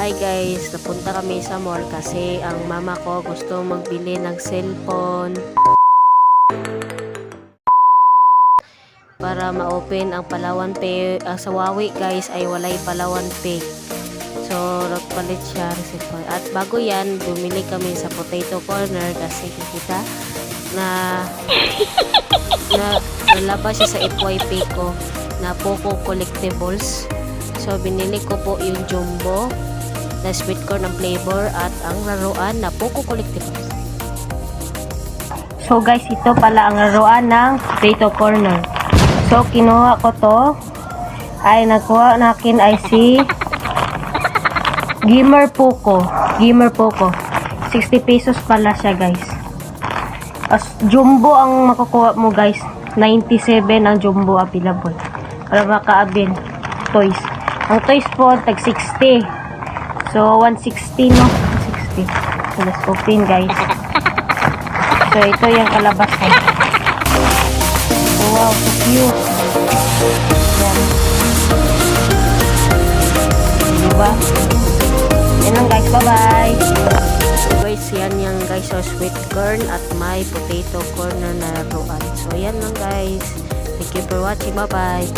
Hi guys, napunta kami sa mall kasi ang mama ko gusto magbili ng cellphone para ma-open ang Palawan Pay. Sa Huawei guys ay walay Palawan Pay. So, nagpalit siya cellphone. At bago yan, bumili kami sa Potato Corner kasi kita na nalabas siya sa FYP ko na Poco Collectibles. So, binili ko po yung Jumbo na sweet corn ng flavor at ang laruan na Poco Collectibles. So guys, ito pala ang laruan ng Potato Corner. So, kinuha ko to. Ay, nakuha nakin ay si Gamer Poco. Gamer Poco. 60 pesos pala siya guys. As Jumbo ang makukuha mo guys. 97 ang Jumbo available. Para makaabil. Toys. Ang toys po, tag 60. So, 160 no? 160. So, let's open guys. So, ito yung kalabasan. So, wow, so cute. Yan. Diba? Yan lang guys, bye-bye. So, guys, yan yung guys, so sweet corn at may potato corner na laruan. So, yan lang guys. Thank you for watching. Bye-bye.